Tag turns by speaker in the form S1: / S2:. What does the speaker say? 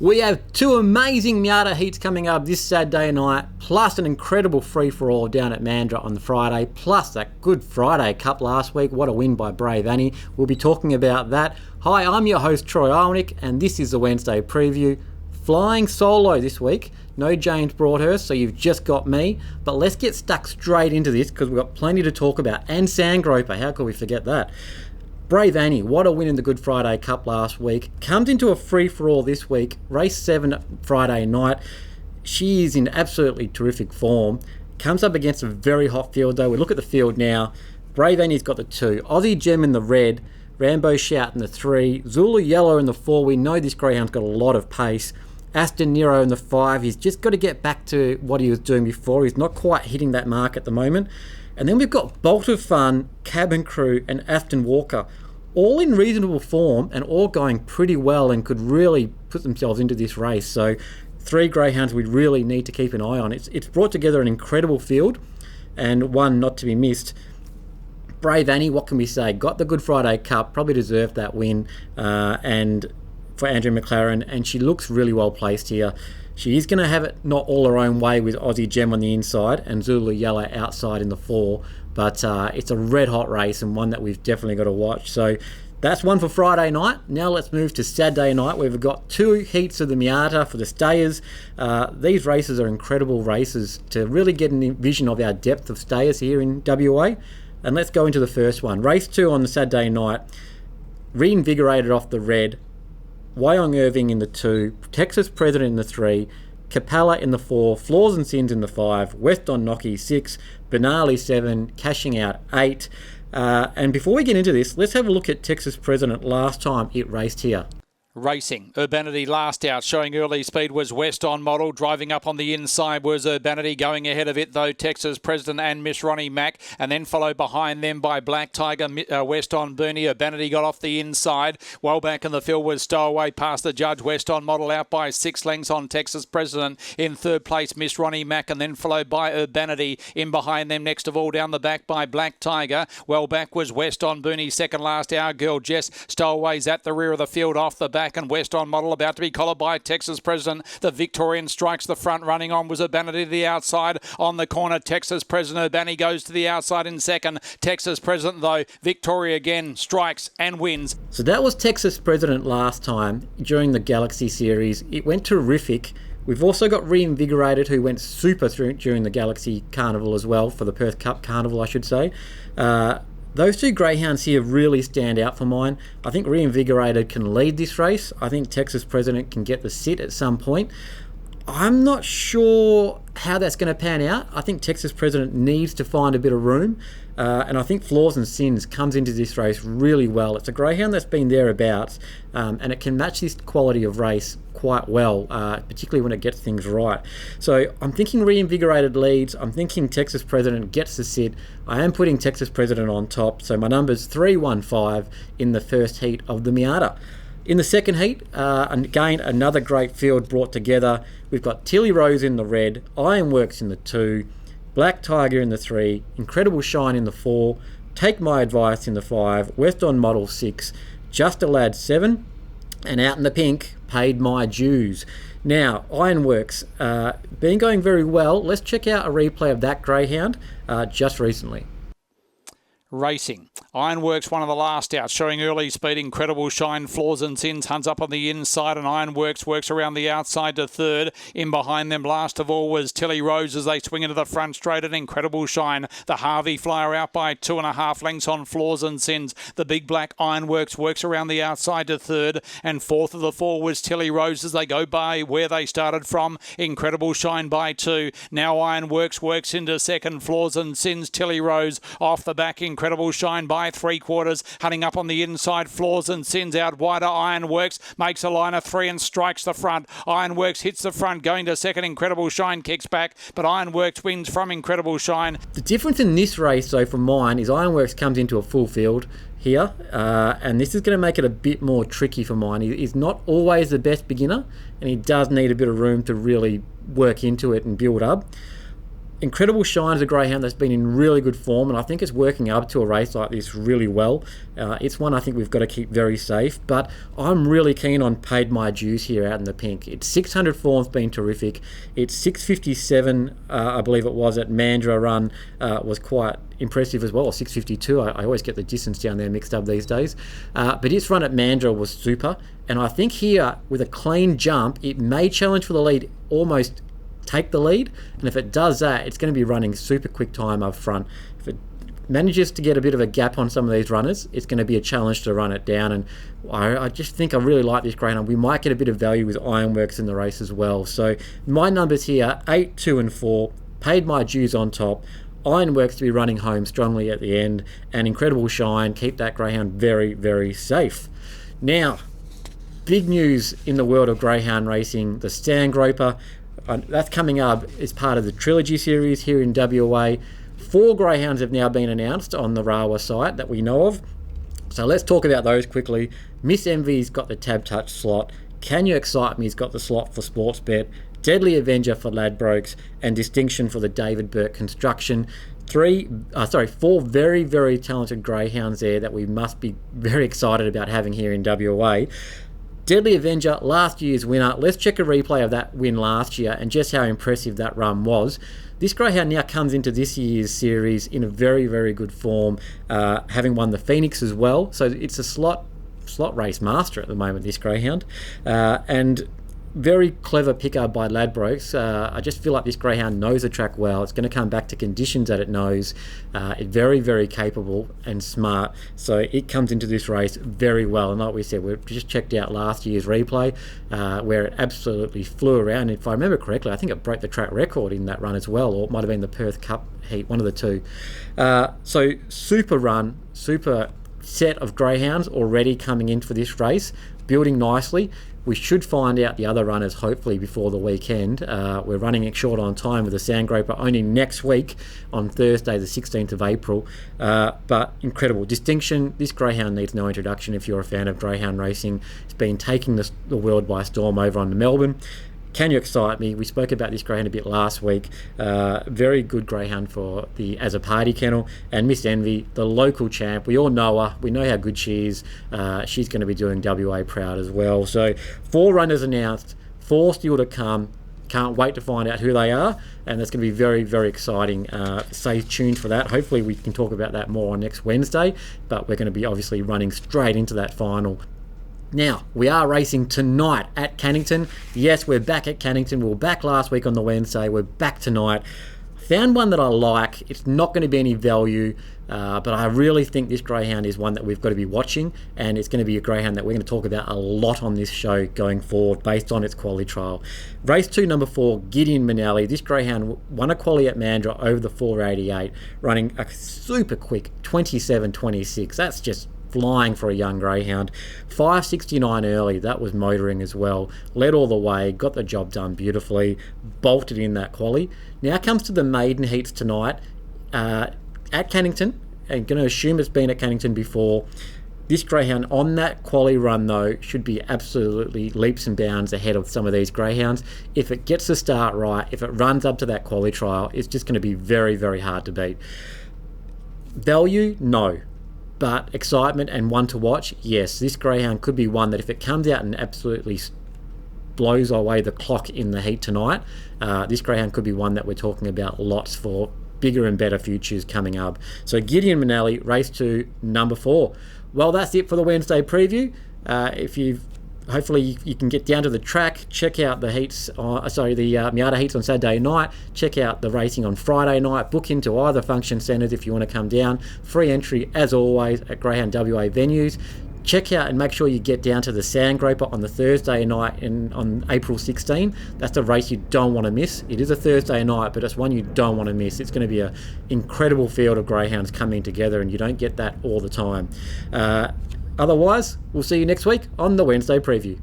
S1: We have two amazing Miata heats coming up this Saturday night, plus an incredible free-for-all down at Mandurah on the Friday, plus that Good Friday Cup last week. What a win by Brave Annie. We'll be talking about that. Hi, I'm your host Troy Iwanyk, and this is the Wednesday preview. Flying solo this week. No James Broadhurst, so you've just got me. But let's get stuck straight into this because we've got plenty to talk about. And Sandgroper, how could we forget that? Brave Annie, what a win in the Good Friday Cup last week. Comes into a free-for-all this week. Race 7 Friday night. She is in absolutely terrific form. Comes up against a very hot field though. We look at the field now. Brave Annie's got the 2. Aussie Gem in the red. Rambo Shout in the 3. Zulu Yellow in the 4. We know this greyhound's got a lot of pace. Aston Nero in the 5. He's just got to get back to what he was doing before. He's not quite hitting that mark at the moment. And then we've got Bolt of Fun, Cabin Crew and Afton Walker, all in reasonable form and all going pretty well and could really put themselves into this race. So 3 greyhounds we really need to keep an eye on. It's brought together an incredible field and one not to be missed. Brave Annie, what can we say? Got the Good Friday Cup, probably deserved that win and for Andrew McLaren, and she looks really well placed here. She is going to have it not all her own way with Aussie Gem on the inside and Zulu Yellow outside in the 4, but it's a red hot race and one that we've definitely got to watch. So that's one for Friday night. Now let's move to Saturday night where we've got 2 heats of the Miata for the stayers. These races are incredible races to really get a vision of our depth of stayers here in WA. And let's go into the first one. Race 2 on the Saturday night. Reinvigorated off the red. Wyong Irving in the 2, Texas President in the 3, Capella in the 4, Flaws and Sins in the 5, West on Nocky 6, Benali 7, Cashing Out 8. And before we get into this, let's have a look at Texas President last time it raced here.
S2: Racing. Urbanity last out, showing early speed was West on Model. Driving up on the inside was Urbanity. Going ahead of it, though, Texas President and Miss Ronnie Mack. And then followed behind them by Black Tiger, West on Bernie. Urbanity got off the inside. Well back in the field was Stowaway past the judge. West on Model out by 6 lengths on Texas President. In third place, Miss Ronnie Mack. And then followed by Urbanity. In behind them, next of all, down the back by Black Tiger. Well back was West on Bernie. Second last, Our Girl Jess. Stowaway's at the rear of the field off the back. And West on Model about to be collared by Texas President. The Victorian strikes the front. Running on was Urbanity to the outside. On the corner, Texas President. Urbanity goes to the outside in second. Texas President, though, Victoria again strikes and wins.
S1: So that was Texas President last time during the Galaxy Series. It went terrific. We've also got Reinvigorated, who went super through during the Galaxy Carnival as well, for the Perth Cup Carnival, I should say. Those 2 greyhounds here really stand out for mine. I think Reinvigorated can lead this race. I think Texas President can get the sit at some point. I'm not sure how that's going to pan out. I think Texas President needs to find a bit of room. And I think Flaws and Sins comes into this race really well. It's a greyhound that's been thereabouts, and it can match this quality of race quite well, particularly when it gets things right. So I'm thinking Reinvigorated leads. I'm thinking Texas President gets the sit. I am putting Texas President on top. So my number's 3-1-5 in the first heat of the Miata. In the second heat, again, another great field brought together. We've got Tilly Rose in the red, Ironworks in the 2, Black Tiger in the 3, Incredible Shine in the 4, Take My Advice in the 5, West on Model 6, Just a Lad 7, and out in the pink, Paid My Dues. Now, Ironworks, been going very well. Let's check out a replay of that greyhound just recently.
S2: Racing. Ironworks one of the last out, showing early speed, Incredible Shine, Flaws and Sins, hunts up on the inside, and Ironworks works around the outside to third. In behind them, last of all, was Tilly Rose as they swing into the front straight, and Incredible Shine. The Harvey Flyer out by 2.5 lengths on Flaws and Sins. The big black Ironworks works around the outside to third, and fourth of the 4 was Tilly Rose as they go by where they started from. Incredible Shine by 2. Now Ironworks works into second, Flaws and Sins, Tilly Rose off the back, Incredible Shine by 3/4, hunting up on the inside, Flaws and Sins out wider. Ironworks makes a line of 3 and strikes the front. Ironworks hits the front, going to second. Incredible Shine kicks back, but Ironworks wins from Incredible Shine.
S1: The difference in this race, though, from mine, is Ironworks comes into a full field here, and this is going to make it a bit more tricky for mine. He's not always the best beginner, and he does need a bit of room to really work into it and build up. Incredible Shine is a greyhound that's been in really good form, and I think it's working up to a race like this really well. It's one I think we've got to keep very safe, but I'm really keen on Paid My Dues here out in the pink. Its 600 form's been terrific. Its 657, I believe it was, at Mandurah run was quite impressive as well, or 652. I always get the distance down there mixed up these days. But its run at Mandurah was super, and I think here, with a clean jump, it may challenge for the lead, almost take the lead, and if it does that, it's going to be running super quick time up front. If it manages to get a bit of a gap on some of these runners, it's going to be a challenge to run it down, and I just think I really like this greyhound. We might get a bit of value with Ironworks in the race as well. So my numbers here, 8, 2 and 4, Paid My Dues on top, Ironworks to be running home strongly at the end, and Incredible Shine, keep that greyhound very, very safe. Now, big news in the world of greyhound racing, the Sandgroper. That's coming up as part of the Trilogy series here in WA. 4 greyhounds have now been announced on the Rawa site that we know of. So let's talk about those quickly. Miss Envy's got the Tab Touch slot. Can You Excite Me's got the slot for Sportsbet. Deadly Avenger for Ladbrokes, and Distinction for the David Burke Construction. 4 very, very talented greyhounds there that we must be very excited about having here in WA. Deadly Avenger, last year's winner. Let's check a replay of that win last year and just how impressive that run was. This greyhound now comes into this year's series in a very, very good form, having won the Phoenix as well. So it's a slot race master at the moment, this greyhound. And very clever picker by Ladbrokes. I just feel like this greyhound knows the track well. It's going to come back to conditions that it knows. It's very, very capable and smart. So it comes into this race very well. And like we said, we've just checked out last year's replay where it absolutely flew around. If I remember correctly, I think it broke the track record in that run as well, or it might have been the Perth Cup heat, one of the two. So super run, super set of greyhounds already coming in for this race, building nicely. We should find out the other runners hopefully before the weekend. We're running it short on time with the Sandgroper only next week on Thursday the 16th of April. But incredible. Distinction, this greyhound needs no introduction if you're a fan of greyhound racing. It's been taking the world by storm over on to Melbourne. Can You Excite Me? We spoke about this greyhound a bit last week. Very good greyhound for as a party kennel. And Miss Envy, the local champ. We all know her. We know how good she is. She's going to be doing WA proud as well. So 4 runners announced, 4 still to come. Can't wait to find out who they are. And that's going to be very, very exciting. Stay tuned for that. Hopefully we can talk about that more on next Wednesday. But we're going to be obviously running straight into that final. Now, we are racing tonight at Cannington. Yes, we're back at Cannington. We were back last week on the Wednesday. We're back tonight. Found one that I like. It's not going to be any value, but I really think this greyhound is one that we've got to be watching, and it's going to be a greyhound that we're going to talk about a lot on this show going forward based on its quality trial. Race 2, number 4, Gideon Manelli. This greyhound won a quality at Mandurah over the 488, running a super quick 27.26. That's just flying for a young greyhound. 5.69 early, that was motoring as well. Led all the way, got the job done beautifully, bolted in that quali. Now comes to the maiden heats tonight at Cannington. I'm going to assume it's been at Cannington before. This greyhound on that quali run though should be absolutely leaps and bounds ahead of some of these greyhounds. If it gets the start right, if it runs up to that quali trial, it's just going to be very, very hard to beat. Value? No. But excitement and one to watch, yes. This greyhound could be one that if it comes out and absolutely blows away the clock in the heat tonight, this greyhound could be one that we're talking about lots for bigger and better futures coming up. So Gideon Manelli, race 2, number 4. Well, that's it for the Wednesday preview. Hopefully you can get down to the track, check out the heats, the Miata heats on Saturday night, check out the racing on Friday night, book into either function centres if you want to come down. Free entry as always at Greyhound WA venues. Check out and make sure you get down to the Sandgroper on the Thursday night on April 16. That's a race you don't want to miss. It is a Thursday night, but it's one you don't want to miss. It's going to be an incredible field of greyhounds coming together, and you don't get that all the time. Otherwise, we'll see you next week on the Wednesday preview.